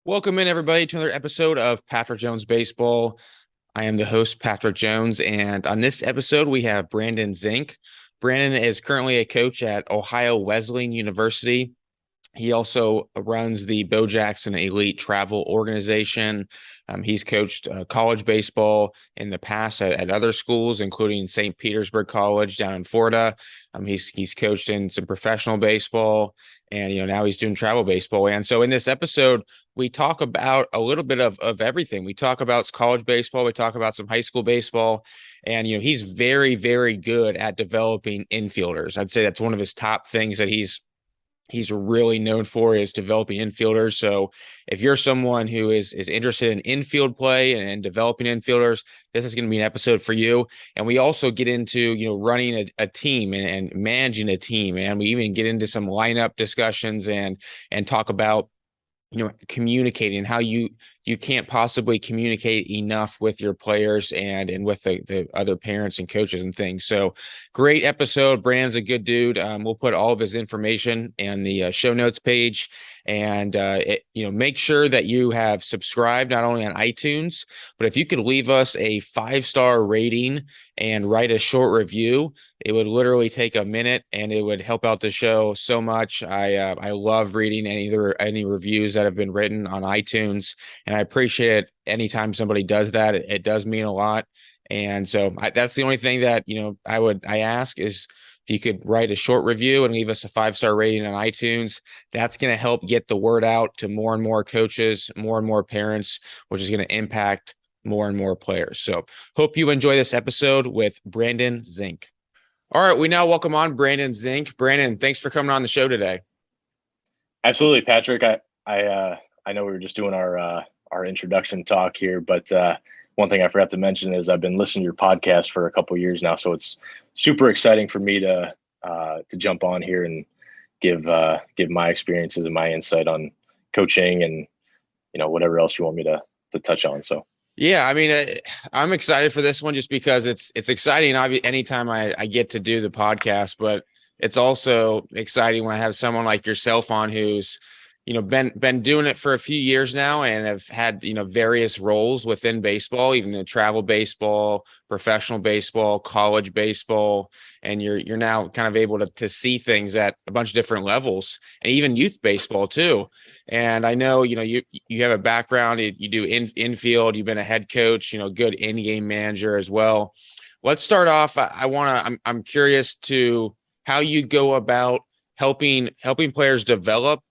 Welcome in, everybody, to another episode of Patrick Jones Baseball. I am the host, Patrick Jones, and on this episode, we have Brandon Szink. Brandon is currently a coach at Ohio Wesleyan University. He also runs the Bo Jackson Elite Travel Organization. He's coached college baseball in the past at other schools, including St. Petersburg College down in Florida. He's coached in some professional baseball, and now he's doing travel baseball. And so in this episode, we talk about a little bit of everything. We talk about college baseball. We talk about some high school baseball, and he's very, very good at developing infielders. I'd say that's one of his top things that he's really known for, is developing infielders. So if you're someone who is interested in infield play and developing infielders, this is going to be an episode for you. And we also get into, running a team and managing a team. And we even get into some lineup discussions and talk about communicating, how you can't possibly communicate enough with your players and with the other parents and coaches and things. So great episode. Brandon's a good dude. We'll put all of his information in the show notes page, and make sure that you have subscribed not only on iTunes, but if you could leave us a 5-star rating and write a short review, it would literally take a minute and it would help out the show so much. I love reading any reviews that have been written on iTunes, and I appreciate it anytime somebody does that. It does mean a lot. And so that's the only thing that, I ask is if you could write a short review and leave us a 5-star rating on iTunes. That's going to help get the word out to more and more coaches, more and more parents, which is going to impact more and more players. So hope you enjoy this episode with Brandon Szink. All right, we now welcome on Brandon Szink. Brandon, thanks for coming on the show today. Absolutely, Patrick. I know we were just doing our introduction talk here, but one thing I forgot to mention is I've been listening to your podcast for a couple of years now, so it's super exciting for me to jump on here and give my experiences and my insight on coaching and whatever else you want me to touch on. So. Yeah, I mean, I'm excited for this one just because it's exciting. Anytime I get to do the podcast, but it's also exciting when I have someone like yourself on who's, been doing it for a few years now and have had, various roles within baseball, even the travel baseball, professional baseball, college baseball, and you're now kind of able to see things at a bunch of different levels, and even youth baseball too. And I know, you have a background, you do infield, you've been a head coach, good in-game manager as well. Let's start off. I'm curious to how you go about helping players develop,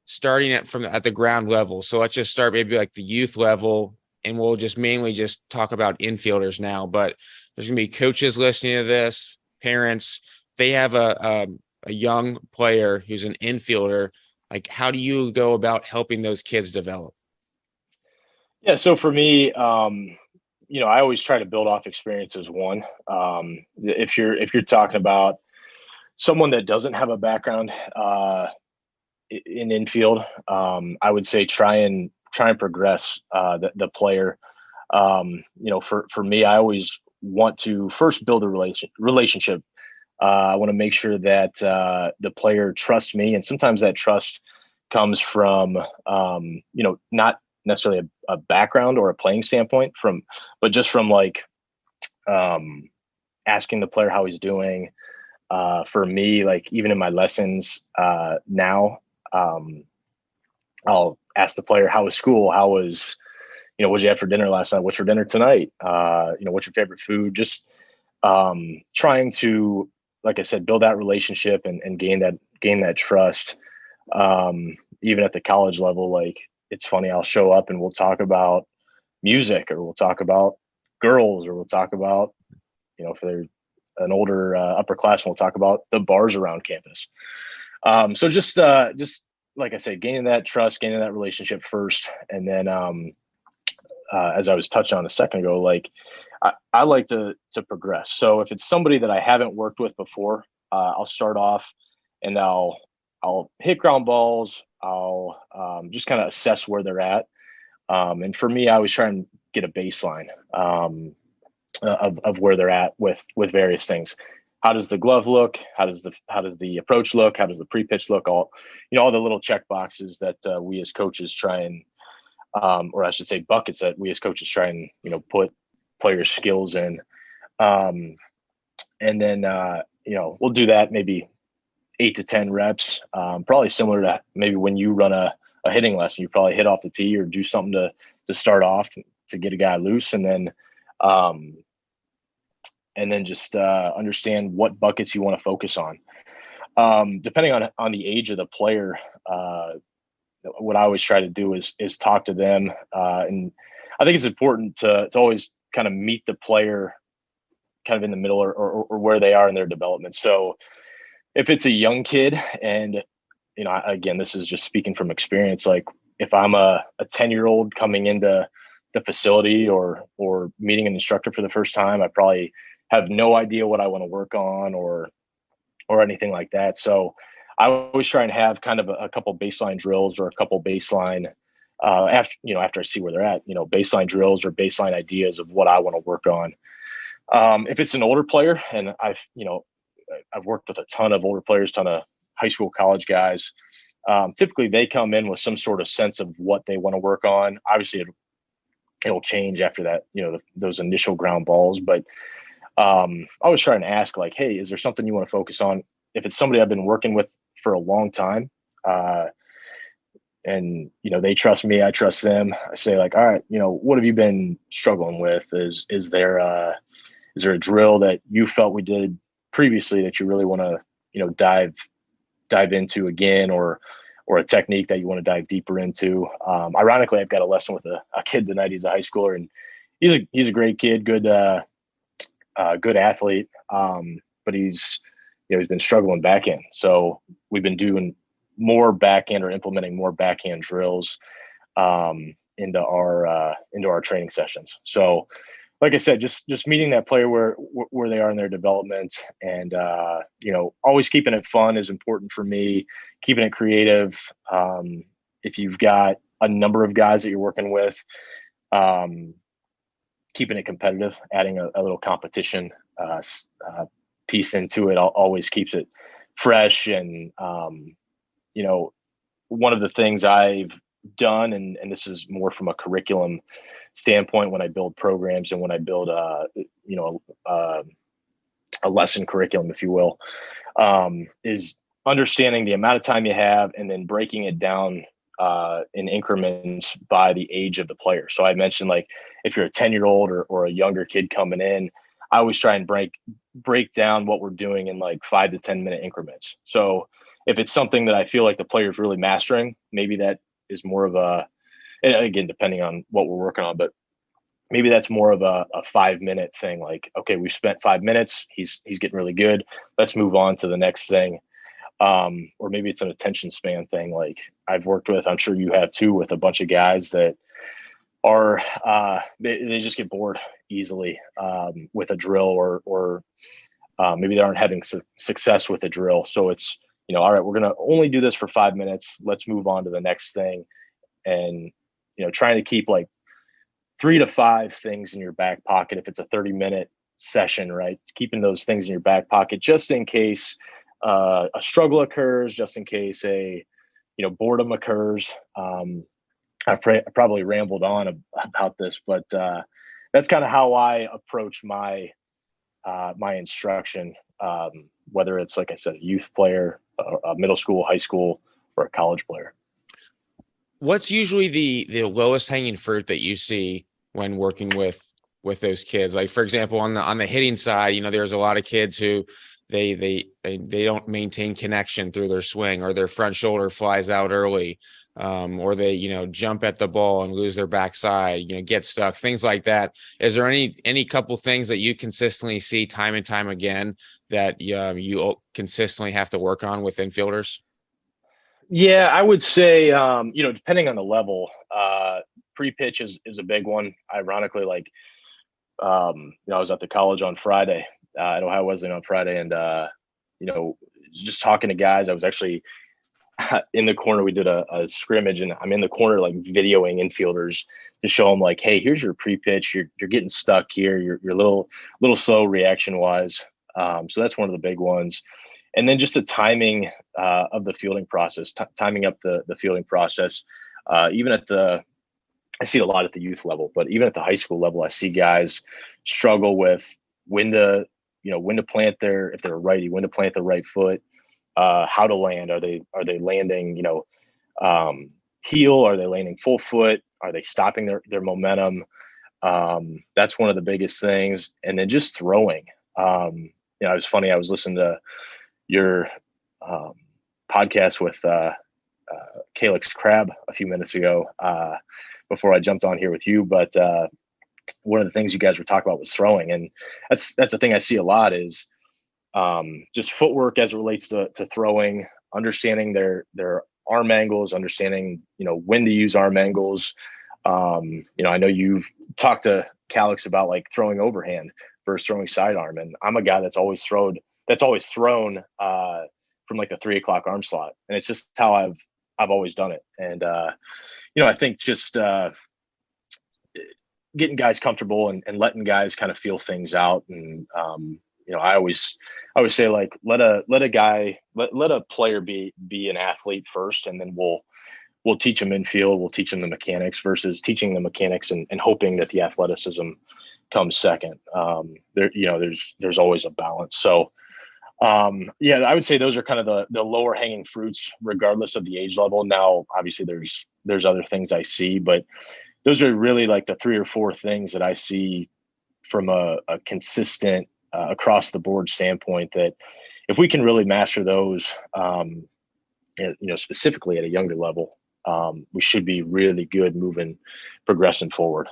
starting at the ground level. So let's just start maybe like the youth level, and we'll just mainly just talk about infielders now. But there's gonna be coaches listening to this, parents. They have a young player who's an infielder. Like, how do you go about helping those kids develop? Yeah, so for me, I always try to build off experiences. One, if you're talking about someone that doesn't have a background in infield, I would say try and progress the player. For me, I always want to first build a relationship. I want to make sure that the player trusts me, and sometimes that trust comes from not necessarily a background or a playing standpoint, but just from like asking the player how he's doing. For me, like even in my lessons now, I'll ask the player, how was school? How was, what'd you have for dinner last night? What's for dinner tonight? What's your favorite food? Just trying to, like I said, build that relationship and gain that trust. Even at the college level, like it's funny, I'll show up and we'll talk about music, or we'll talk about girls, or we'll talk about, if they're an older upperclassman, we'll talk about the bars around campus. So just like I said, gaining that trust, gaining that relationship first. And then, as I was touching on a second ago, like I like to progress. So if it's somebody that I haven't worked with before, I'll start off and I'll hit ground balls. I'll just kind of assess where they're at. And for me, I always try and get a baseline of where they're at with various things. How does the glove look? How does the approach look? How does the pre-pitch look? All the little check boxes that we as coaches try and or I should say buckets that we as coaches try and, put players' skills in. And then, we'll do that maybe 8 to 10 reps, probably similar to maybe when you run a hitting lesson. You probably hit off the tee or do something to start off to get a guy loose, and then just understand what buckets you want to focus on. Depending on the age of the player, what I always try to do is talk to them, and I think it's important to always kind of meet the player kind of in the middle or where they are in their development. So if it's a young kid, and again, this is just speaking from experience, like if I'm a 10-year-old coming into the facility or meeting an instructor for the first time, I probably have no idea what I want to work on or anything like that. So I always try and have kind of a couple baseline drills or a couple baseline after I see where they're at, baseline drills or baseline ideas of what I want to work on. If it's an older player, and I've worked with a ton of older players, ton of high school, college guys. Typically they come in with some sort of sense of what they want to work on. Obviously it'll change after that, those initial ground balls, but I always try and ask, like, hey, is there something you want to focus on? If it's somebody I've been working with for a long time, and they trust me, I trust them, I say, like, all right, what have you been struggling with? Is there a drill that you felt we did previously that you really want to dive into again, or a technique that you want to dive deeper into? Ironically, I've got a lesson with a kid tonight. He's a high schooler, and he's a great kid, good athlete, but he's been struggling back end. So we've been doing more backhand or implementing more backhand drills into our training sessions. So like I said, just meeting that player where they are in their development, and always keeping it fun is important for me. Keeping it creative. If you've got a number of guys that you're working with, keeping it competitive, adding a little competition piece into it always keeps it fresh. And one of the things I've done, and this is more from a curriculum standpoint, when I build programs and when I build a lesson curriculum, if you will, is understanding the amount of time you have and then breaking it down in increments by the age of the player. So I mentioned, like, if you're a 10-year-old or a younger kid coming in, I always try and break down what we're doing in like 5 to 10 minute increments. So if it's something that I feel like the player's really mastering, maybe that is more of and again, depending on what we're working on, but maybe that's more of a 5-minute thing. Like, okay, we've spent 5 minutes. He's getting really good. Let's move on to the next thing. Or maybe it's an attention span thing. Like I've worked with, I'm sure you have too, with a bunch of guys that are, they just get bored easily with a drill, or maybe they aren't having success with a drill. So it's, all right, we're going to only do this for 5 minutes. Let's move on to the next thing. And, trying to keep like 3 to 5 things in your back pocket. If it's a 30-minute session, right? Keeping those things in your back pocket, just in case a struggle occurs, just in case boredom occurs. I've probably rambled on about this, but that's kind of how I approach my instruction, whether it's, like I said, a youth player, a middle school, high school, or a college player. What's usually the lowest hanging fruit that you see when working with those kids? Like, for example, on the hitting side, there's a lot of kids who they don't maintain connection through their swing, or their front shoulder flies out early, or they jump at the ball and lose their backside, get stuck, things like that. Is there any couple things that you consistently see time and time again that you consistently have to work on with infielders? Yeah, I would say, depending on the level, pre-pitch is a big one. Ironically, like, I was at the college on Friday, at Ohio Wesleyan on Friday, and, just talking to guys. I was actually in the corner. We did a scrimmage, and I'm in the corner, like, videoing infielders to show them, like, hey, here's your pre-pitch. You're getting stuck here. You're a little slow reaction wise. So that's one of the big ones. And then just the timing of the fielding process, timing up the fielding process, even at the I see it a lot at the youth level, but even at the high school level, I see guys struggle with when to, when to plant if they're a righty, when to plant the right foot, how to land. Are they landing, heel? Are they landing full foot? Are they stopping their momentum? That's one of the biggest things. And then just throwing. It was funny. I was listening to your podcast with Calix Crab a few minutes ago before I jumped on here with you. But one of the things you guys were talking about was throwing, and that's the thing I see a lot is just footwork as it relates to throwing, understanding their arm angles, understanding when to use arm angles. I know you've talked to Calix about like throwing overhand versus throwing sidearm, and I'm a guy that's always thrown from like the 3 o'clock arm slot, and it's just how I've always done it. And I think just getting guys comfortable and letting guys kind of feel things out. And I always say, like, let a player be an athlete first, and then we'll teach them infield, we'll teach them the mechanics, versus teaching the mechanics and hoping that the athleticism comes second. There's always a balance. So I would say those are kind of the lower hanging fruits, regardless of the age level. Now, obviously there's other things I see, but those are really like the 3 or 4 things that I see from a consistent across the board standpoint, that if we can really master those, specifically at a younger level, we should be really good progressing forward.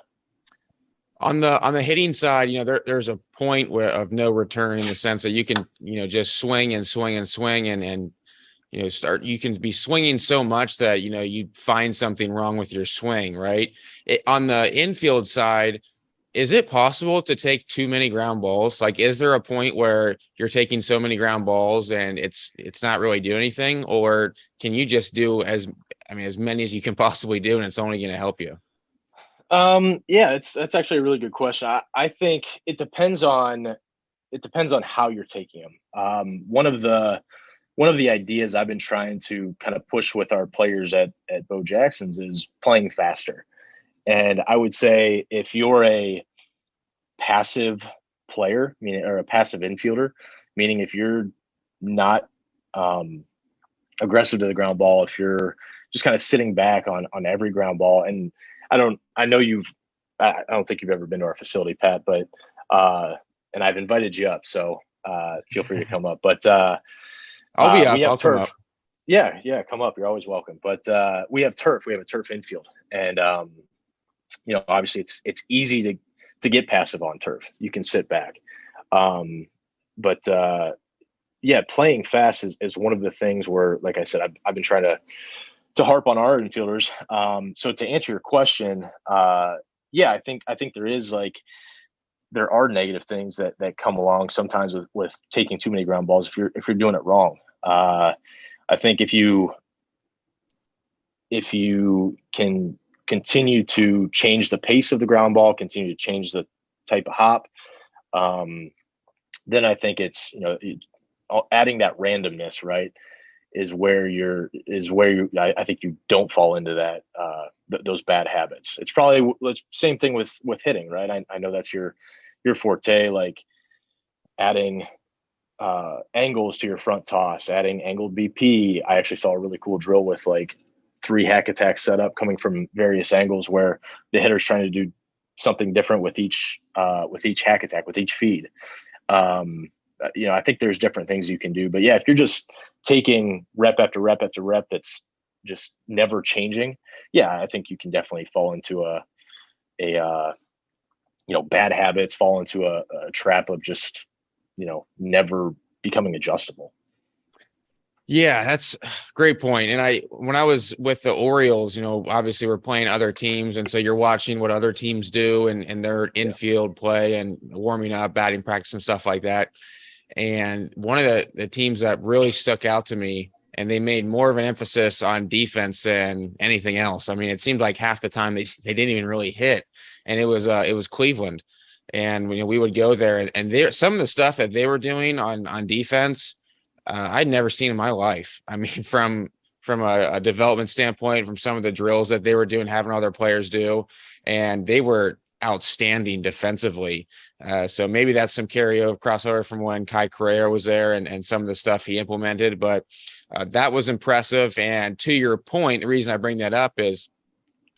On the hitting side, there's a point of no return, in the sense that you can, just swing and swing and swing and you can be swinging so much that, you find something wrong with your swing, right? On the infield side, is it possible to take too many ground balls? Like, is there a point where you're taking so many ground balls and it's not really doing anything, or can you just do as many as you can possibly do, and it's only going to help you? That's actually a really good question. I think it depends on how you're taking them. One of the ideas I've been trying to kind of push with our players at Bo Jackson's is playing faster. And I would say, if you're a passive player, or a passive infielder, meaning if you're not aggressive to the ground ball, if you're just kind of sitting back on every ground ball, and I don't think you've ever been to our facility, Pat, but and I've invited you up, so feel free to come up. But I'll be up. we have I'll turf. come up. Yeah, come up. You're always welcome. But we have turf. We have a turf infield, and obviously it's easy to get passive on turf. You can sit back, but playing fast is one of the things where, like I said, I've been trying to harp on our infielders. So to answer your question, I think there are negative things that come along sometimes with taking too many ground balls if you're doing it wrong. I think if you can continue to change the pace of the ground ball, continue to change the type of hop, then I think it's adding that randomness, right, is where I think you don't fall into that those bad habits. It's probably the same thing with hitting, right? I know that's your forte, like adding angles to your front toss, adding angled BP. I actually saw a really cool drill with like 3 hack attacks set up coming from various angles, where the hitter's trying to do something different with each hack attack, with each feed. I think there's different things you can do, but if you're just taking rep after rep after rep, that's just never changing. I think you can definitely fall into a bad habits, fall into a trap of just, never becoming adjustable. Yeah, that's a great point. And when I was with the Orioles, obviously we're playing other teams. And so you're watching what other teams do and their infield play and warming up, batting practice and stuff like that. And one of the teams that really stuck out to me, and they made more of an emphasis on defense than anything else. I mean, it seemed like half the time they didn't even really hit. And it was Cleveland. And we would go there, and there, some of the stuff that they were doing on defense, I'd never seen in my life. I mean, from from a development standpoint, from some of the drills that they were doing, having all their players do, and they were outstanding defensively. So maybe that's some carryover crossover from when Kai Correa was there and some of the stuff he implemented, but that was impressive. And to your point, the reason I bring that up is,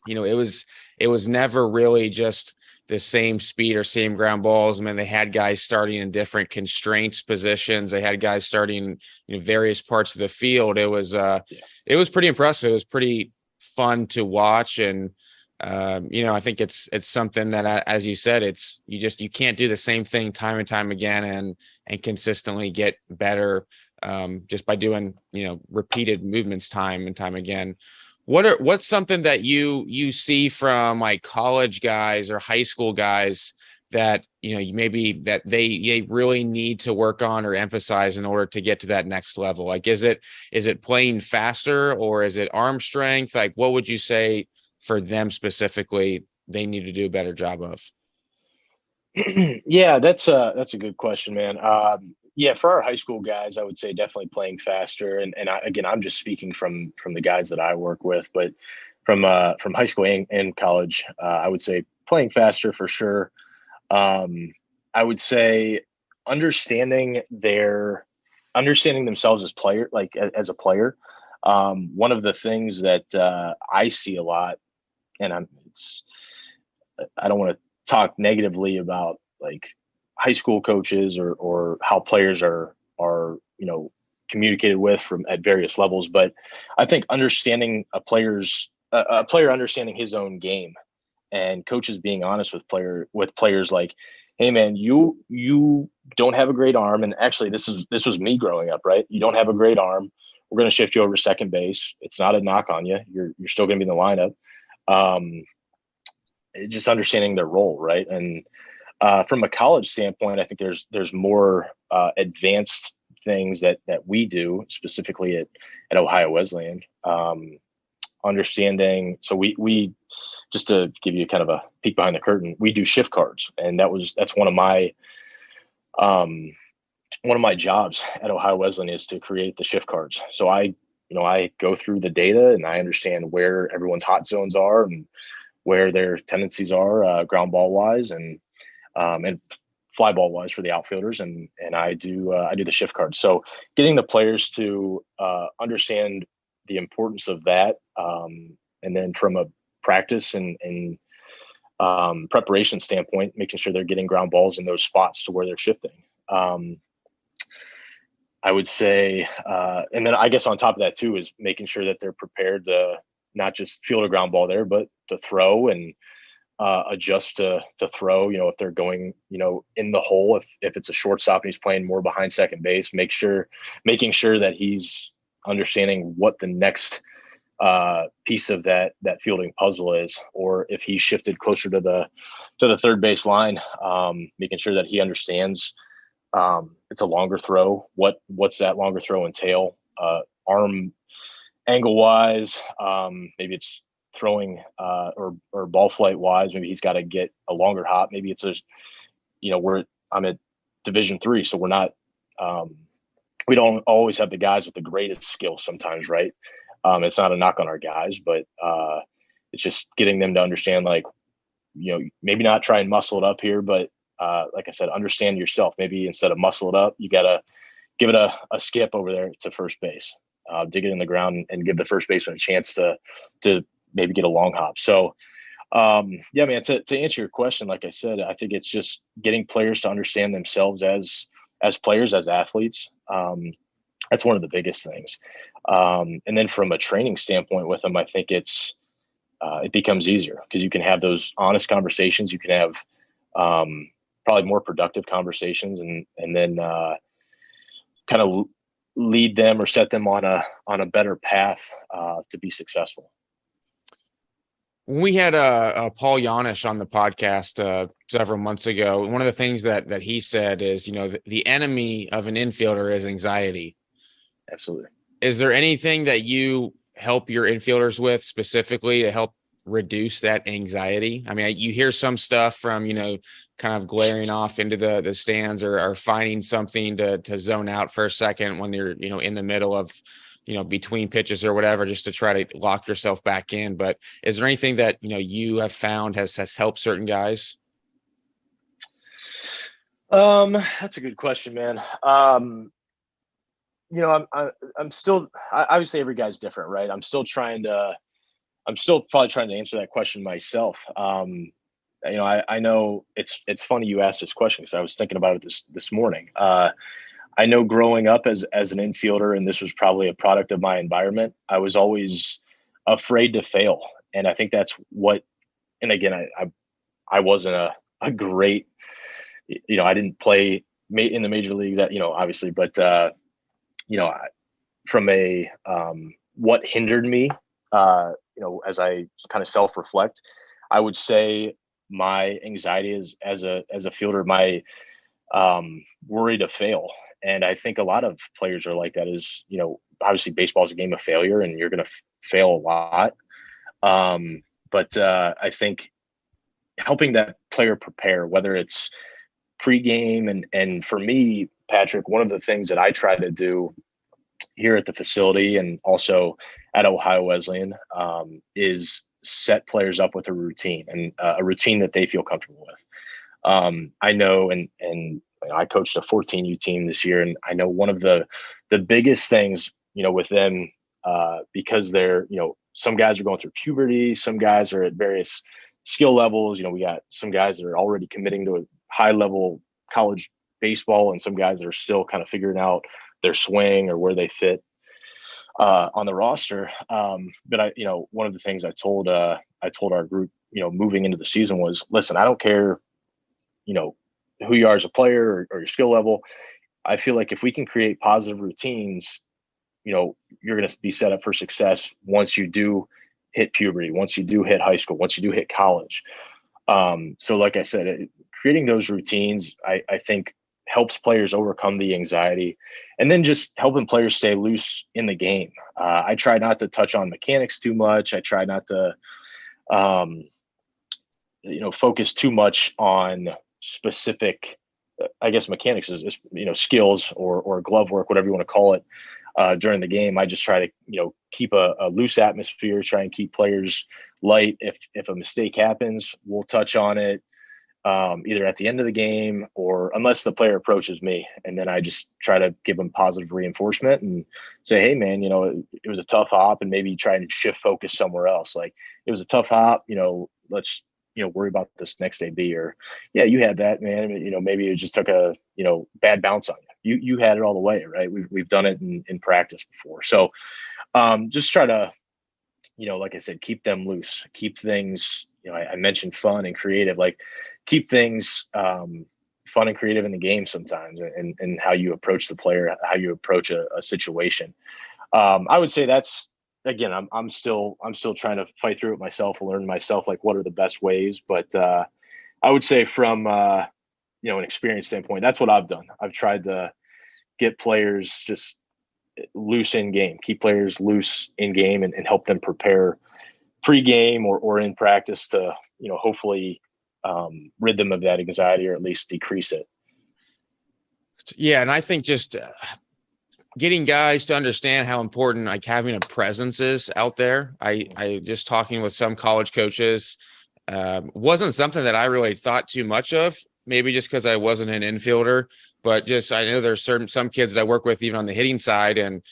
it was never really just the same speed or same ground balls. I mean, they had guys starting in different constraints positions. They had guys starting various parts of the field. It was pretty impressive. It was pretty fun to watch. And I think it's something that, as you said, you can't do the same thing time and time again and consistently get better just by doing, repeated movements time and time again. What's something that you see from like college guys or high school guys that, maybe that they really need to work on or emphasize in order to get to that next level? Like, is it playing faster, or is it arm strength? Like, what would you say for them specifically they need to do a better job of? Yeah, that's a good question, man. Yeah, for our high school guys, I would say definitely playing faster. And again, I'm just speaking from the guys that I work with, but from high school and college, I would say playing faster for sure. I would say understanding themselves as player, like as a player. One of the things that I see a lot, and I don't want to talk negatively about like high school coaches or how players are communicated with from at various levels, but I think understanding a player understanding his own game, and coaches being honest with players like, hey man, you don't have a great arm, and actually this was me growing up, right? You don't have a great arm. We're going to shift you over to second base. It's not a knock on you. You're still going to be in the lineup. Just understanding their role, right? And from a college standpoint, I think there's more advanced things that we do specifically at Ohio Wesleyan. Understanding, so we just to give you kind of a peek behind the curtain, we do shift cards, and that's one of my jobs at Ohio Wesleyan is to create the shift cards. So I go through the data and I understand where everyone's hot zones are and where their tendencies are, ground ball wise and fly ball wise for the outfielders, and I do the shift cards. So getting the players to understand the importance of that, and then from a practice and preparation standpoint, making sure they're getting ground balls in those spots to where they're shifting. I would say, and then I guess on top of that too is making sure that they're prepared to not just field a ground ball there, but to throw and adjust to throw, if they're going, in the hole, if it's a shortstop and he's playing more behind second base, making sure that he's understanding what the next piece of that fielding puzzle is, or if he shifted closer to the third base line, making sure that he understands it's a longer throw. What's that longer throw entail? Arm angle wise, maybe it's throwing or ball flight wise, maybe he's got to get a longer hop. Maybe it's I'm at Division III, so we're not we don't always have the guys with the greatest skills sometimes, right? It's not a knock on our guys, but it's just getting them to understand, like, maybe not try and muscle it up here, but like I said, understand yourself. Maybe instead of muscle it up, you got to give it a skip over there to first base, dig it in the ground and give the first baseman a chance to maybe get a long hop. So, yeah, man, to answer your question, like I said, I think it's just getting players to understand themselves as players, as athletes. That's one of the biggest things. And then from a training standpoint with them, I think it becomes easier because you can have those honest conversations. You can have probably more productive conversations, and then kind of lead them or set them on a better path to be successful. When we had Paul Yanish on the podcast several months ago, one of the things that he said is, the enemy of an infielder is anxiety. Absolutely. Is there anything that you help your infielders with specifically to help reduce that anxiety? I mean, you hear some stuff from, kind of glaring off into the stands or finding something to zone out for a second when you're, in the middle of between pitches or whatever, just to try to lock yourself back in. But is there anything that, you have found has helped certain guys? That's a good question, man. I'm still, obviously every guy's different, right? I'm still probably trying to answer that question myself. I know it's funny you asked this question because I was thinking about it this morning. I know growing up as an infielder, and this was probably a product of my environment, I was always afraid to fail. And I think that's what, and again, I wasn't a great, I didn't play in the major leagues that, obviously, but, from what hindered me, as I kind of self-reflect, I would say my anxiety is as a fielder, my worry to fail. And I think a lot of players are like that. Is, obviously baseball is a game of failure and you're going to fail a lot. But I think helping that player prepare, whether it's pregame, and for me, Patrick, one of the things that I try to do here at the facility and also at Ohio Wesleyan is set players up with a routine, and a routine that they feel comfortable with. I know, and I coached a 14U team this year, and I know one of the biggest things, with them, because they're, some guys are going through puberty, some guys are at various skill levels. We got some guys that are already committing to a high level college baseball, and some guys that are still kind of figuring out their swing or where they fit on the roster. But one of the things I told our group, moving into the season was, listen, I don't care, who you are as a player or your skill level. I feel like if we can create positive routines, you're going to be set up for success once you do hit puberty, once you do hit high school, once you do hit college. So like I said, creating those routines, I think helps players overcome the anxiety, and then just helping players stay loose in the game. I try not to touch on mechanics too much. I try not to, focus too much on specific, I guess mechanics is skills or glove work, whatever you want to call it, during the game. I just try to, keep a loose atmosphere, try and keep players light. If a mistake happens, we'll touch on it, either at the end of the game or unless the player approaches me. And then I just try to give them positive reinforcement and say, hey man, it was a tough hop, and maybe try and shift focus somewhere else. Like, it was a tough hop, let's, worry about this next AB, or yeah, you had that, man. Maybe it just took a, bad bounce on you. You had it all the way, right? We've done it in practice before. So just try to, like I said, keep them loose, keep things, I mentioned fun and creative, like keep things fun and creative in the game sometimes, and how you approach the player, how you approach a situation. I would say that's, again, I'm still trying to fight through it myself, learn myself, like what are the best ways. But I would say from, an experience standpoint, that's what I've done. I've tried to get players just loose in game, keep players loose in game, and help them prepare pre-game or in practice to, hopefully rid them of that anxiety, or at least decrease it. Yeah. And I think just getting guys to understand how important like having a presence is out there. I just talking with some college coaches, wasn't something that I really thought too much of, maybe just because I wasn't an infielder, but just, I know there's some kids that I work with even on the hitting side, and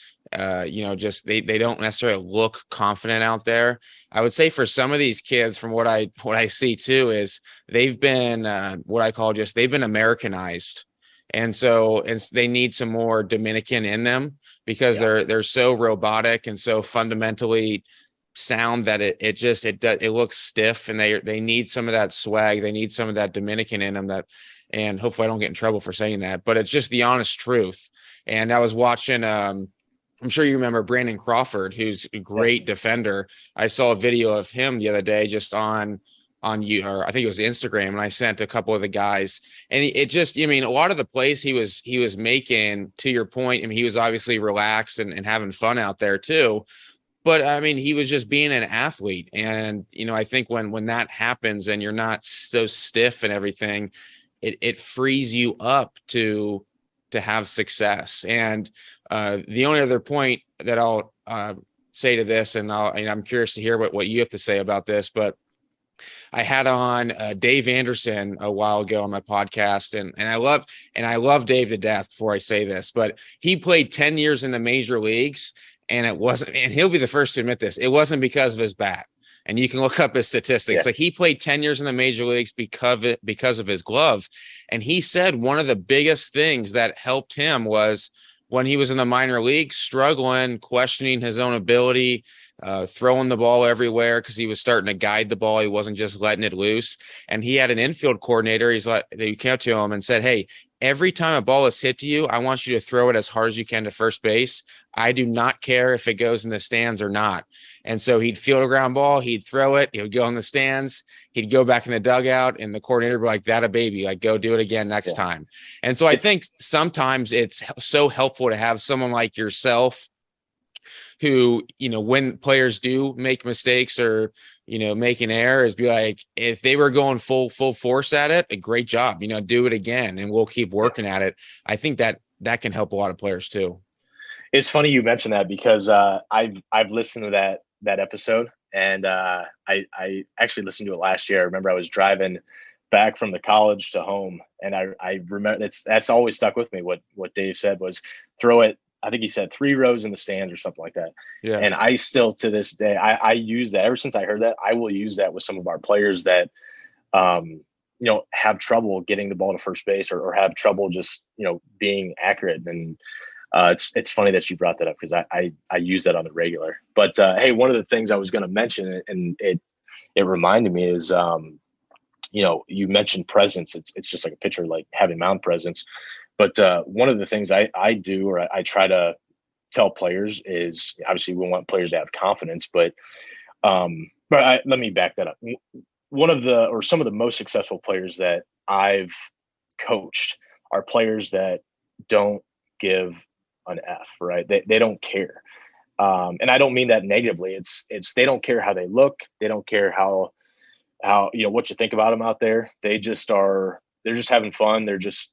just they don't necessarily look confident out there. I would say for some of these kids, from what I see too, is they've been what I call just, they've been Americanized. And so they need some more Dominican in them, because they're so robotic and so fundamentally sound that it looks stiff, and they need some of that swag. They need some of that Dominican in them, and hopefully I don't get in trouble for saying that, but it's just the honest truth. And I was watching, I'm sure you remember Brandon Crawford, who's a great defender. I saw a video of him the other day just on you, or I think it was Instagram, and I sent a couple of the guys, and it just, a lot of the plays he was making, to your point, he was obviously relaxed and having fun out there too. But he was just being an athlete. And, I think when that happens and you're not so stiff and everything, it frees you up to have success. And the only other point say to this, and I'm curious to hear what you have to say about this, but I had on Dave Anderson a while ago on my podcast, and I love Dave to death. Before I say this, but he played 10 years in the major leagues, and it wasn't. And he'll be the first to admit this. It wasn't because of his bat. And you can look up his statistics. Yeah. Like he played 10 years in the major leagues because of his glove. And he said one of the biggest things that helped him was when he was in the minor leagues, struggling, questioning his own ability, throwing the ball everywhere because he was starting to guide the ball. He wasn't just letting it loose. And he had an infield coordinator. He came up to him and said, "Hey, every time a ball is hit to you, I want you to throw it as hard as you can to first base. I do not care if it goes in the stands or not." And so he'd field a ground ball, he'd throw it, he would go in the stands, he'd go back in the dugout, and the coordinator would be like, "That a baby, like go do it again next time." And so I think sometimes it's so helpful to have someone like yourself who, when players do make mistakes or, make an error, is be like, if they were going full force at it, a great job, do it again, and we'll keep working at it. I think that can help a lot of players too. It's funny you mentioned that because I've listened to that episode, and I actually listened to it last year. I remember I was driving back from the college to home, and I remember that's always stuck with me. What Dave said was throw it. I think he said 3 rows in the stands or something like that. Yeah. And I still, to this day, I use that. Ever since I heard that, I will use that with some of our players that, have trouble getting the ball to first base or have trouble just, being accurate. And it's funny that you brought that up because I use that on the regular. But hey, one of the things I was going to mention, and it reminded me is, you mentioned presence. It's just like a pitcher, like having mound presence. But one of the things I do, or I try to tell players, is obviously we want players to have confidence, but let me back that up. Some of the most successful players that I've coached are players that don't give an F, right? They don't care. And I don't mean that negatively. It's they don't care how they look. They don't care how what you think about them out there. They're just having fun. They're just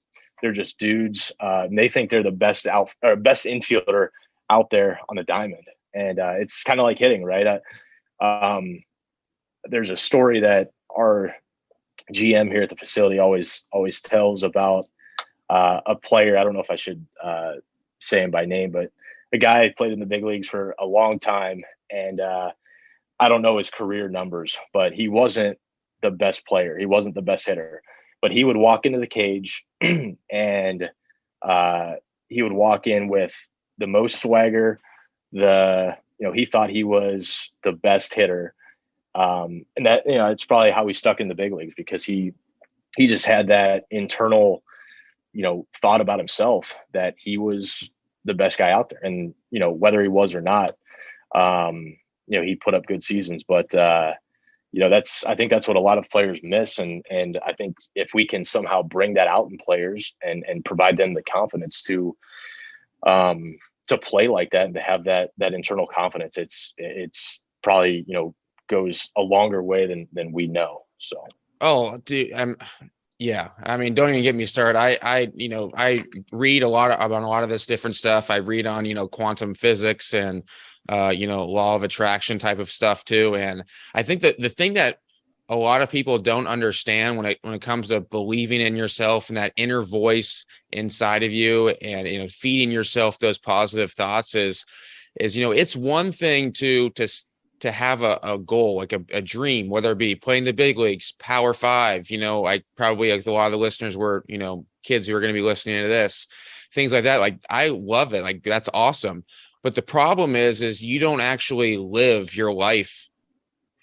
dudes. And they think they're the best best infielder out there on the diamond. And it's kind of like hitting, right? There's a story that our GM here at the facility always tells about a player. I don't know if I should say him by name, but a guy played in the big leagues for a long time, and I don't know his career numbers, but he wasn't the best player. He wasn't the best hitter, but he would walk into the cage and he would walk in with the most swagger. He thought he was the best hitter. And that, it's probably how he stuck in the big leagues, because he just had that internal, thought about himself that he was the best guy out there. And, whether he was or not, he put up good seasons, but I think that's what a lot of players miss. And I think if we can somehow bring that out in players and provide them the confidence to play like that and to have that internal confidence, it's probably, goes a longer way than we know. So. Oh, dude, yeah. I mean, don't even get me started. I read about a lot of this different stuff. I read on, quantum physics and, law of attraction type of stuff too. And I think that the thing that a lot of people don't understand when it comes to believing in yourself and that inner voice inside of you and, feeding yourself those positive thoughts is, it's one thing to have a goal, like a dream, whether it be playing the big leagues, Power 5, I probably, like a lot of the listeners were, kids who are going to be listening to this, things like that. Like, I love it. Like, that's awesome. But the problem is you don't actually live your life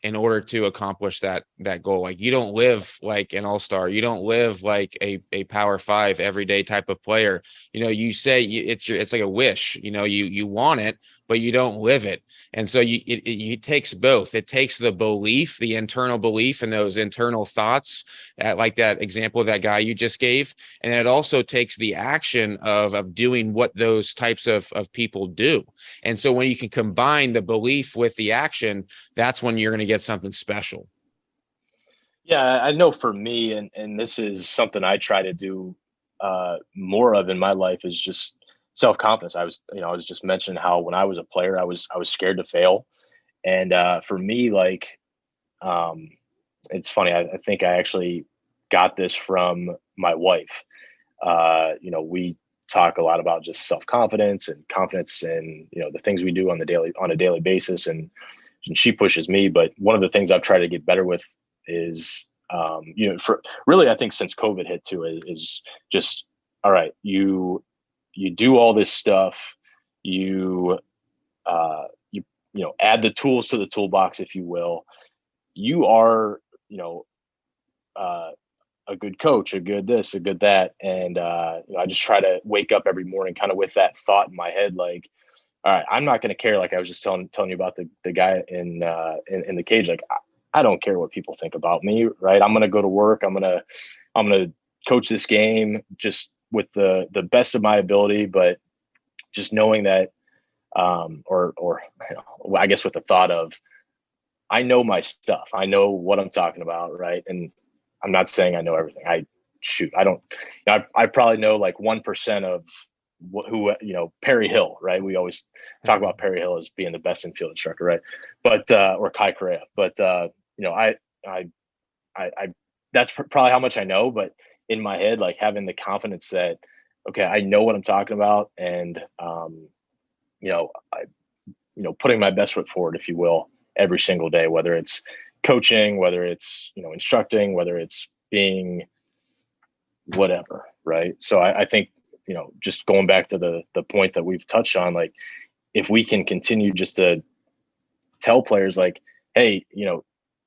in order to accomplish that goal. Like, you don't live like an all-star. You don't live like a Power 5 everyday type of player. You say it's like a wish, you want it, but you don't live it. And so it takes both. It takes the belief, the internal belief, and those internal thoughts, like that example of that guy you just gave. And it also takes the action of doing what those types of people do. And so when you can combine the belief with the action, that's when you're going to get something special. Yeah, I know for me, and this is something I try to do more of in my life, is just self-confidence. I was just mentioning how when I was a player, I was scared to fail. And for me, like, it's funny. I think I actually got this from my wife. We talk a lot about just self-confidence and confidence and, the things we do on a daily basis. And she pushes me. But one of the things I've tried to get better with is, for really, I think since COVID hit too, is just, all right, you do all this stuff, add the tools to the toolbox, if you will. You are, a good coach, a good this, a good that. And, I just try to wake up every morning kind of with that thought in my head, like, all right, I'm not going to care. Like I was just telling you about the guy in the cage. Like, I don't care what people think about me. Right. I'm going to go to work. I'm going to coach this game just with the best of my ability, but just knowing that, I guess with the thought of, I know my stuff. I know what I'm talking about. Right. And I'm not saying I know everything. I don't, I probably know like 1% of who, Perry Hill, right? We always talk about Perry Hill as being the best infield instructor, right? But, or Kai Correa, but, I that's probably how much I know, but in my head, like having the confidence that, okay, I know what I'm talking about. And, putting my best foot forward, if you will, every single day, whether it's coaching, whether it's, instructing, whether it's being whatever. Right. So I think, just going back to the point that we've touched on, like, if we can continue just to tell players like, hey,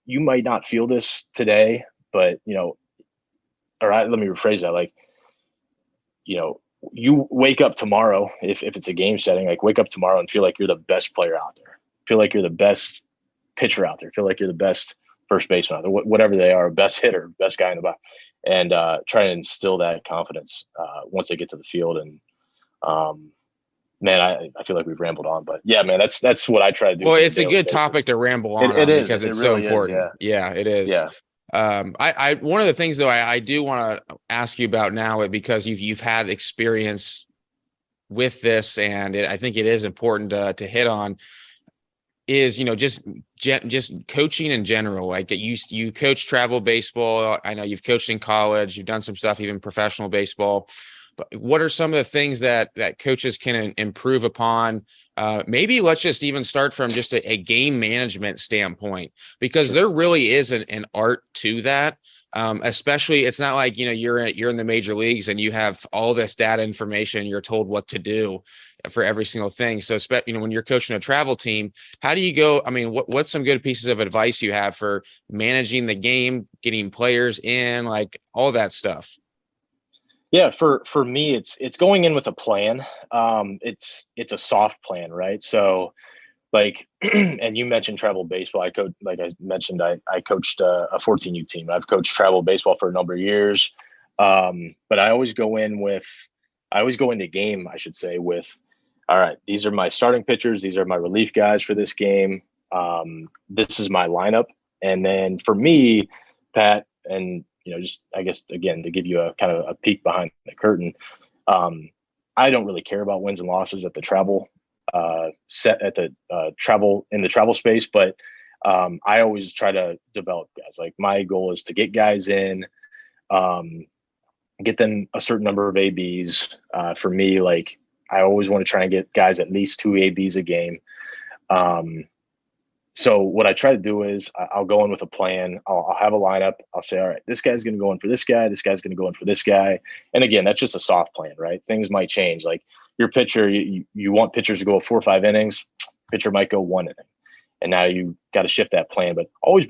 you might not feel this today, but, let me rephrase that. Like, you wake up tomorrow, if it's a game setting, like wake up tomorrow and feel like you're the best player out there, feel like you're the best pitcher out there, feel like you're the best first baseman out there, whatever they are, best hitter, best guy in the box, and try to instill that confidence once they get to the field. And man, I feel like we've rambled on, but yeah, man, that's what I try to do. Well, it's a good topic to ramble on it is because it's really so important. is, yeah, it is. Yeah. I one of the things though I do want to ask you about now, because you've had experience with this, and I think it is important to hit on, is just coaching in general. Like you coach travel baseball. I know you've coached in college. You've done some stuff, even professional baseball. But what are some of the things that coaches can improve upon? Maybe let's just even start from just a game management standpoint, because there really is an art to that. Especially, it's not like, you're in the major leagues and you have all this data information, you're told what to do for every single thing. So, when you're coaching a travel team, how do you go? I mean, what's some good pieces of advice you have for managing the game, getting players in, like all that stuff? Yeah, for me, it's going in with a plan. It's a soft plan, right? So, like, and you mentioned travel baseball. Like I mentioned, I coached a 14U team. I've coached travel baseball for a number of years, but I always go into game, I should say, with, all right, these are my starting pitchers, these are my relief guys for this game. This is my lineup, and then for me, Pat, and just, I guess, again, to give you a kind of a peek behind the curtain, I don't really care about wins and losses at the travel travel space, but I always try to develop guys. Like, my goal is to get guys in, get them a certain number of ABs. For me, like, I always want to try and get guys at least 2 ABs a game. So what I try to do is I'll go in with a plan. I'll have a lineup. I'll say, all right, this guy's going to go in for this guy. This guy's going to go in for this guy. And again, that's just a soft plan, right? Things might change. Like, your pitcher, you want pitchers to go 4 or 5 innings. Pitcher might go 1 inning. And now you got to shift that plan, but always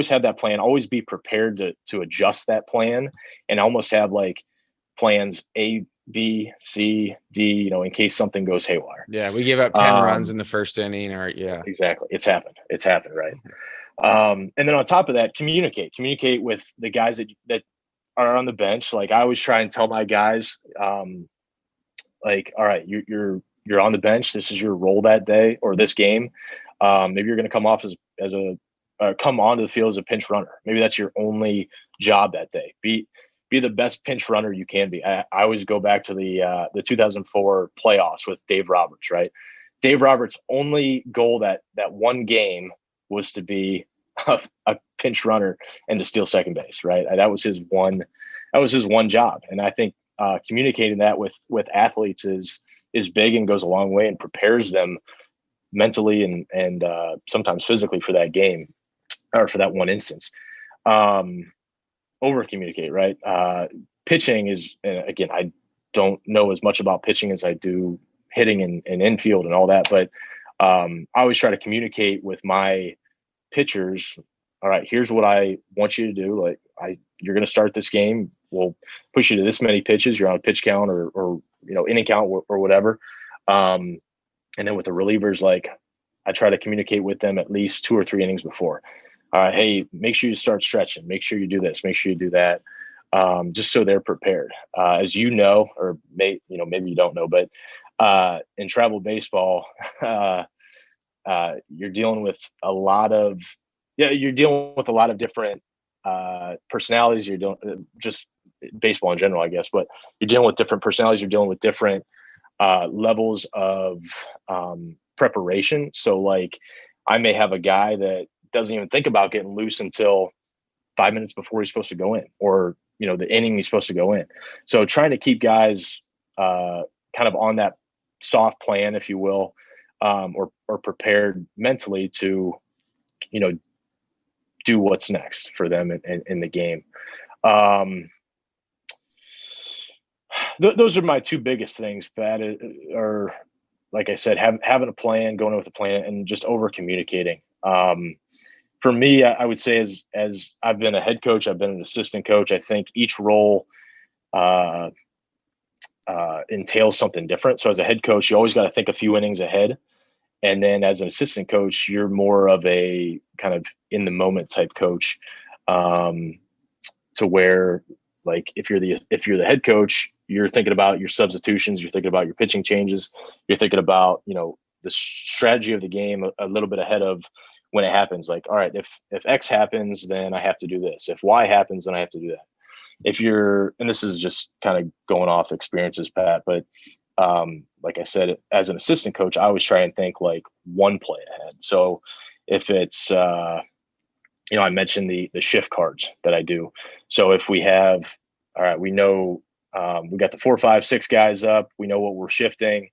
have that plan, always be prepared to adjust that plan, and almost have like plans A, B, C, D, in case something goes haywire. Yeah, we give up 10 runs in the first inning, or exactly. It's happened, right? And then on top of that, communicate with the guys that are on the bench. Like, I always try and tell my guys, like, all right, you're on the bench. This is your role that day or this game. Maybe you're going to come off come onto the field as a pinch runner. Maybe that's your only job that day. be the best pinch runner you can be. I always go back to the 2004 playoffs with Dave Roberts, right? Dave Roberts' only goal that one game was to be a pinch runner and to steal second base, right? That was his one job. And I think communicating that with athletes is big and goes a long way and prepares them mentally and sometimes physically for that game or for that one instance. Over communicate, right? Pitching is, again, I don't know as much about pitching as I do hitting and infield and all that, but I always try to communicate with my pitchers. All right, here's what I want you to do. Like, you're going to start this game. We'll push you to this many pitches. You're on a pitch count or inning count or whatever. And then with the relievers, like, I try to communicate with them at least 2 or 3 innings before. Hey, make sure you start stretching. Make sure you do this. Make sure you do that. Just so they're prepared. As you know, or maybe you don't know, but in travel baseball, you're dealing with a lot of different personalities. You're doing just baseball in general, I guess, but you're dealing with different personalities. You're dealing with different levels of preparation. So, like, I may have a guy that doesn't even think about getting loose until 5 minutes before he's supposed to go in, or the inning he's supposed to go in. So trying to keep guys kind of on that soft plan, if you will, or prepared mentally to do what's next for them in the game. Those are my 2 biggest things, Pat, or like I said, having a plan, going with a plan, and just over communicating. For me, I would say as I've been a head coach, I've been an assistant coach. I think each role entails something different. So as a head coach, you always got to think a few innings ahead. And then as an assistant coach, you're more of a kind of in the moment type coach, to where, like, if you're the head coach, you're thinking about your substitutions, you're thinking about your pitching changes, you're thinking about the strategy of the game a little bit ahead of when it happens. Like, all right, if X happens, then I have to do this. If Y happens, then I have to do that. And this is just kind of going off experiences, Pat, but like I said, as an assistant coach, I always try and think like one play ahead. So if it's, I mentioned the shift cards that I do. So if we have, all right, we know we got the 4, 5, 6 guys up, we know what we're shifting.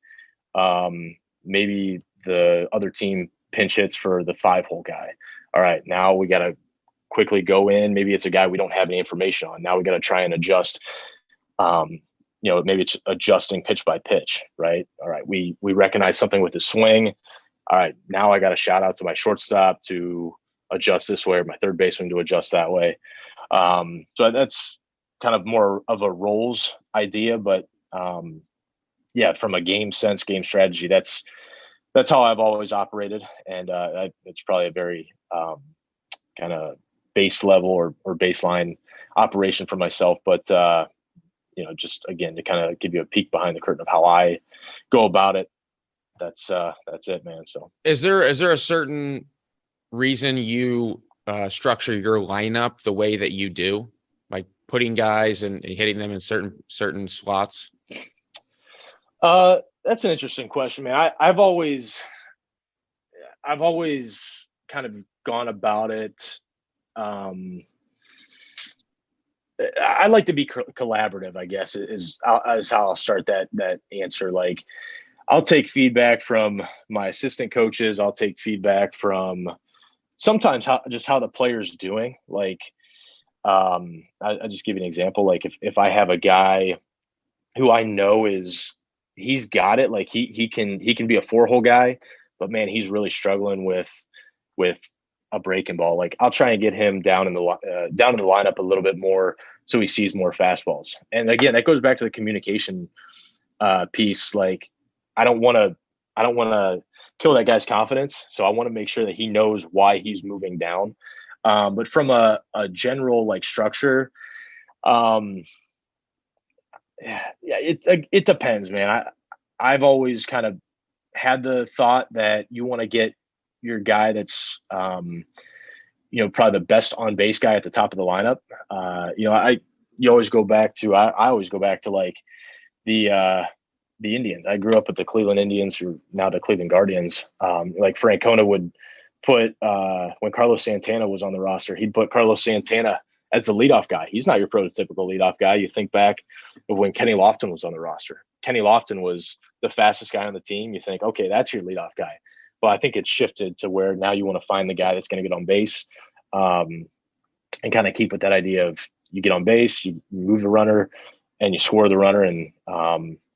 Maybe the other team pinch hits for the 5-hole guy. All right, now we got to quickly go in. Maybe it's a guy we don't have any information on. Now we got to try and adjust. Maybe it's adjusting pitch by pitch, right? All right, we recognize something with the swing. All right, now I got to shout out to my shortstop to adjust this way, or my third baseman to adjust that way. So that's kind of more of a roles idea, but from a game sense, game strategy, that's how I've always operated, and it's probably a very kind of base level or baseline operation for myself, but just again to kind of give you a peek behind the curtain of how I go about it. That's it, man. So is there a certain reason you structure your lineup the way that you do, like putting guys and hitting them in certain slots? That's an interesting question, man. I've always kind of gone about it. I like to be collaborative, I guess, is how I'll start that answer. Like, I'll take feedback from my assistant coaches. I'll take feedback from sometimes how the player's doing. Like, I just give you an example. Like, if I have a guy who I know he's got it, like he can be a 4-hole guy, but man, he's really struggling with a breaking ball. Like, I'll try and get him down in the lineup a little bit more so he sees more fastballs. And again, that goes back to the communication piece. Like, I don't want to kill that guy's confidence, so I want to make sure that he knows why he's moving down. But from a general like structure, it depends, man. I've always kind of had the thought that you want to get your guy that's probably the best on base guy at the top of the lineup. you always go back to, I always go back to like the Indians. I grew up with the Cleveland Indians, who are now the Cleveland Guardians. Like Francona would put, when Carlos Santana was on the roster, he'd put Carlos Santana as the leadoff guy. He's not your prototypical leadoff guy. You think back of when Kenny Lofton was on the roster. Kenny Lofton was the fastest guy on the team. You think, okay, that's your leadoff guy. But I think it's shifted to where now you want to find the guy that's going to get on base, and kind of keep with that idea of you get on base, you move the runner, and you score the runner. And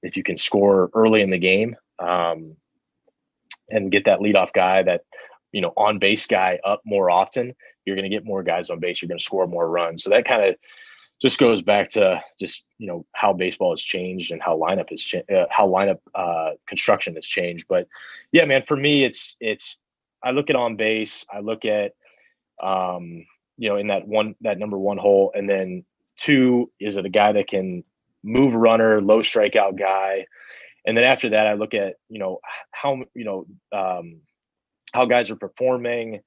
if you can score early in the game, and get that leadoff guy, that on base guy up more often, you're going to get more guys on base. You're going to score more runs. So that kind of just goes back to just how baseball has changed and how lineup construction has changed. But yeah, man, for me, it's I look at on base. I look at in that number one hole, and then two, is it a guy that can move a runner, low strikeout guy, and then after that, I look at how guys are performing.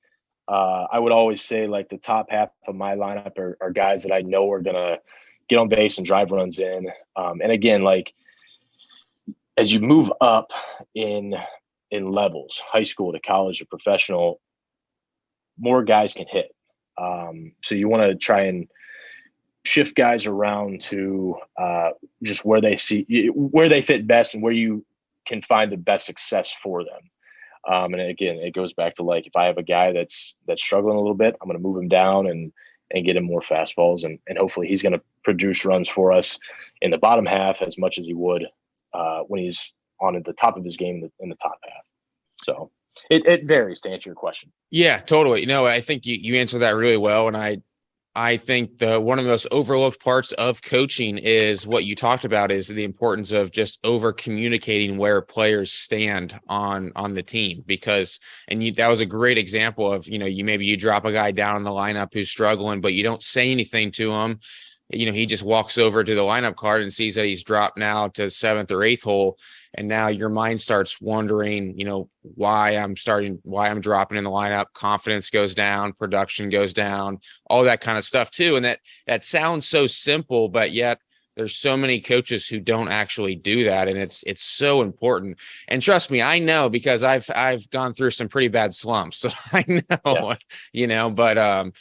I would always say like the top half of my lineup are guys that I know are going to get on base and drive runs in. And again, like as you move up in levels, high school to college to professional, more guys can hit. So you want to try and shift guys around to just where they fit best and where you can find the best success for them. And again, it goes back to like, if I have a guy that's struggling a little bit, I'm going to move him down and get him more fastballs, and hopefully he's going to produce runs for us in the bottom half as much as he would when he's on at the top of his game in the top half. So it varies, to answer your question. Yeah, totally. I think you answered that really well. And I think one of the most overlooked parts of coaching is what you talked about, is the importance of just over communicating where players stand on the team, because, that was a great example of, you drop a guy down in the lineup who's struggling, but you don't say anything to him. He just walks over to the lineup card and sees that he's dropped now to 7th or 8th hole. And now your mind starts wondering, why I'm dropping in the lineup. Confidence goes down, production goes down, all that kind of stuff too. And that sounds so simple, but yet there's so many coaches who don't actually do that. And it's so important. And trust me, I know, because I've gone through some pretty bad slumps. So I know, but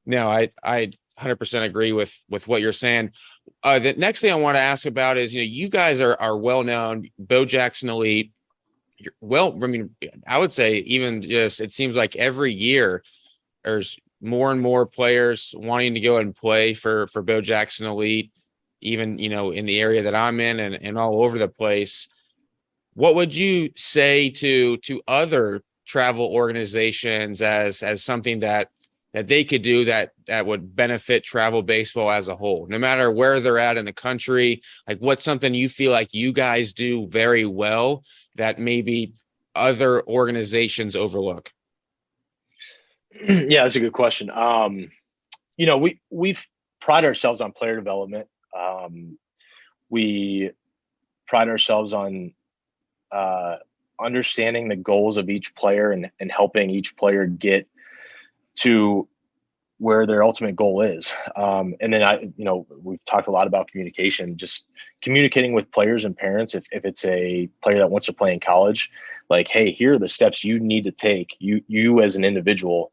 no, I 100% agree with what you're saying. The next thing I want to ask about is, you guys are well known, Bo Jackson elite. I would say even just, it seems like every year there's more and more players wanting to go and play for Bo Jackson elite, even, in the area that I'm in and all over the place. What would you say to other travel organizations as something that they could do that would benefit travel baseball as a whole, no matter where they're at in the country? Like, what's something you feel like you guys do very well that maybe other organizations overlook? Yeah, that's a good question. We've pride ourselves on player development. We pride ourselves on understanding the goals of each player and helping each player get to where their ultimate goal is. And then we've talked a lot about communication, just communicating with players and parents. If it's a player that wants to play in college, like, hey, here are the steps you need to take. You as an individual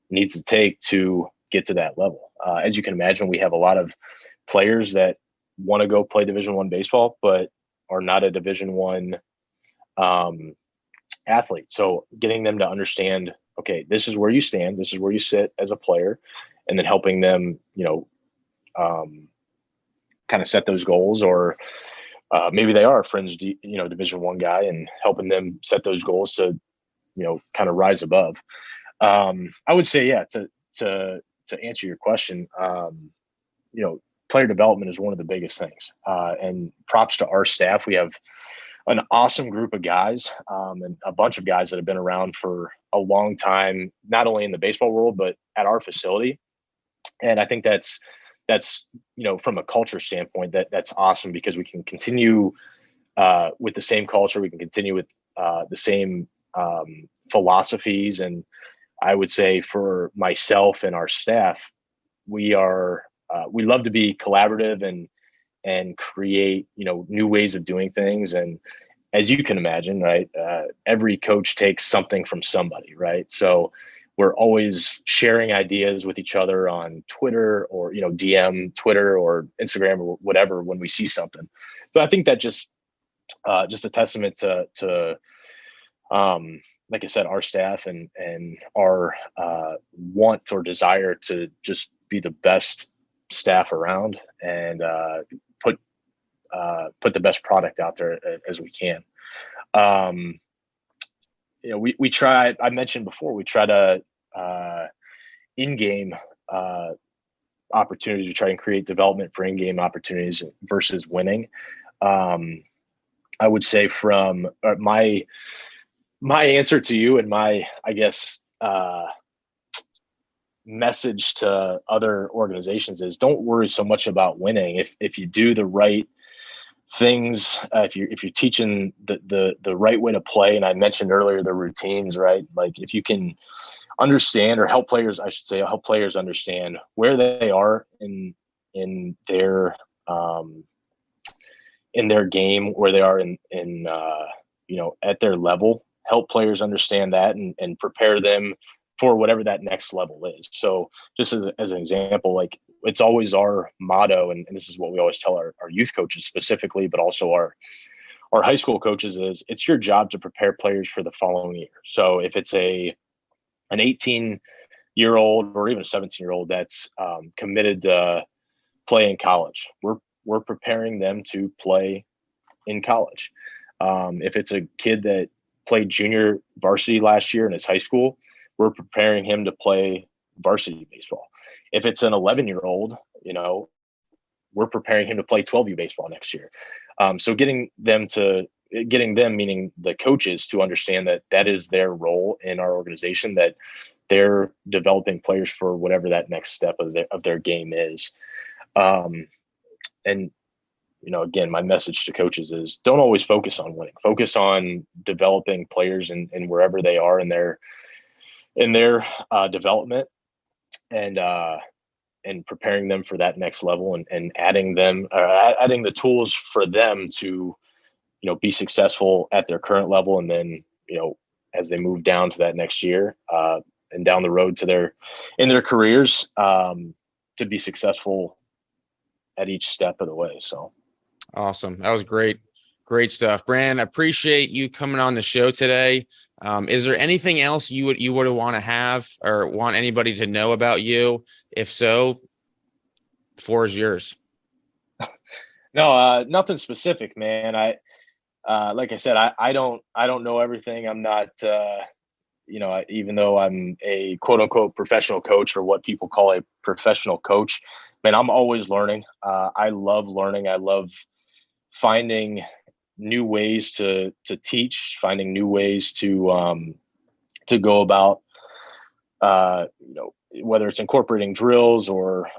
needs to take to get to that level. As you can imagine, we have a lot of players that want to go play Division I baseball, but are not a Division I athlete. So getting them to understand, okay, this is where you stand, this is where you sit as a player, and then helping them, kind of set those goals, or maybe they are a fringe, Division I guy, and helping them set those goals to, kind of rise above. I would say, yeah, to answer your question, player development is one of the biggest things. And props to our staff. We have an awesome group of guys, and a bunch of guys that have been around for a long time, not only in the baseball world, but at our facility. And I think that's, from a culture standpoint, that's awesome, because we can continue with the same culture. We can continue with the same philosophies. And I would say for myself and our staff, we are we love to be collaborative and create, new ways of doing things. And as you can imagine, right, every coach takes something from somebody, right? So we're always sharing ideas with each other on Twitter or, DM Twitter or Instagram or whatever when we see something. So I think that just a testament to like I said, our staff and our want or desire to just be the best staff around and put the best product out there as we can. We try. I mentioned before we try to in-game opportunities. We try and create development for in-game opportunities versus winning. I would say from my answer to you and my, I guess, message to other organizations is don't worry so much about winning. If you do the right things, if you're teaching the right way to play, and I mentioned earlier the routines, right? Like if you can understand or help players understand where they are in their game, where they are in at their level, help players understand that and prepare them for whatever that next level is. So just as an example, like it's always our motto, and this is what we always tell our youth coaches specifically, but also our high school coaches, is it's your job to prepare players for the following year. So if it's an 18-year-old or even a 17-year-old that's committed to play in college, we're preparing them to play in college. If it's a kid that played junior varsity last year in his high school, we're preparing him to play varsity baseball. If it's an 11-year-old, we're preparing him to play 12U baseball next year. So getting them, meaning the coaches, to understand that is their role in our organization, that they're developing players for whatever that next step of their game is. And again, my message to coaches is don't always focus on winning. Focus on developing players and wherever they are in their development, and preparing them for that next level, and adding the tools for them to be successful at their current level, and then as they move down to that next year and down the road to their careers, to be successful at each step of the way. So awesome. That was great stuff, Brandon. I appreciate you coming on the show today. Is there anything else you would want to have or want anybody to know about you? If so, the floor is yours. No, nothing specific, man. Like I said, I don't know everything. I'm not, even though I'm a quote unquote professional coach, or what people call a professional coach, man, I'm always learning. I love learning. I love finding new ways to teach, finding new ways to go about, whether it's incorporating drills or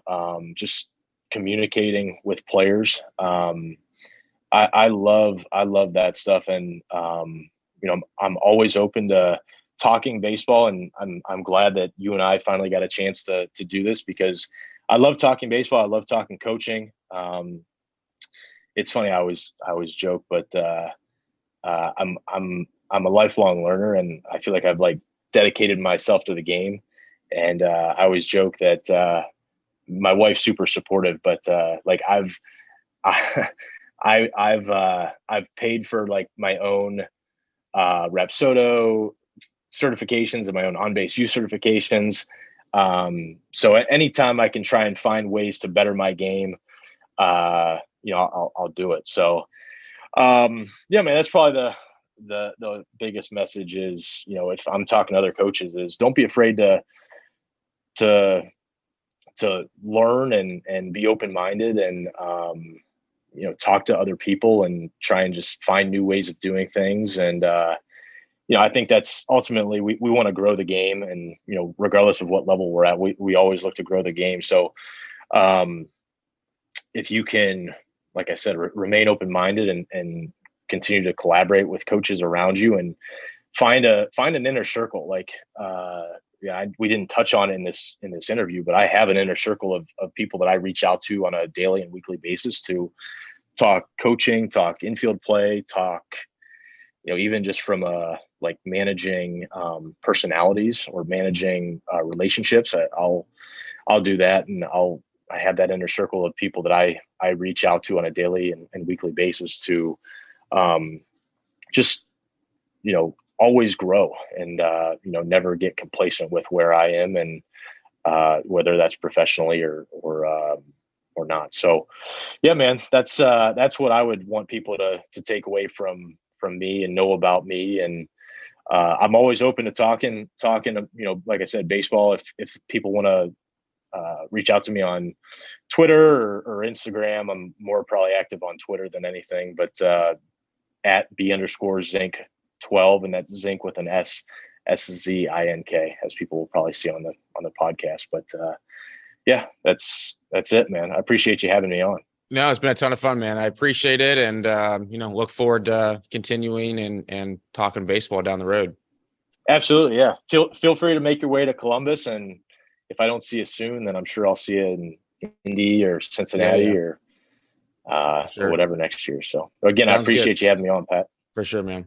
just communicating with players. I love that stuff. And, I'm always open to talking baseball, and I'm glad that you and I finally got a chance to do this, because I love talking baseball. I love talking coaching. It's funny. I always joke, but I'm a lifelong learner, and I feel like I've dedicated myself to the game. And I always joke that my wife's super supportive, but I've paid for my own Rapsodo certifications and my own on-base use certifications. So anytime I can try and find ways to better my game, I'll do it. So, man, that's probably the biggest message is, if I'm talking to other coaches, is don't be afraid to learn and be open-minded, and, talk to other people and try and just find new ways of doing things. And, I think that's ultimately, we want to grow the game, and, regardless of what level we're at, we always look to grow the game. So, if you can, like I said, remain open-minded and continue to collaborate with coaches around you, and find an inner circle. we didn't touch on it in this interview, but I have an inner circle of people that I reach out to on a daily and weekly basis to talk coaching, talk infield play, talk, even just from like managing personalities or managing relationships. I'll do that, and I have that inner circle of people that I reach out to on a daily and weekly basis to just always grow and never get complacent with where I am, and whether that's professionally or not. So yeah, man, that's what I would want people to take away from me and know about me. And I'm always open to talking, like I said, baseball. If people want to reach out to me on Twitter or Instagram, I'm more probably active on Twitter than anything, but at B_Szink 12, and that's Szink with an SZINK, as people will probably see on the podcast. But yeah, that's it, man. I appreciate you having me on. No, it's been a ton of fun, man. I appreciate it. And, look forward to continuing and talking baseball down the road. Absolutely. Yeah. Feel free to make your way to Columbus. And if I don't see you soon, then I'm sure I'll see you in Indy or Cincinnati or whatever next year. So again, I appreciate you having me on, Pat. For sure, man.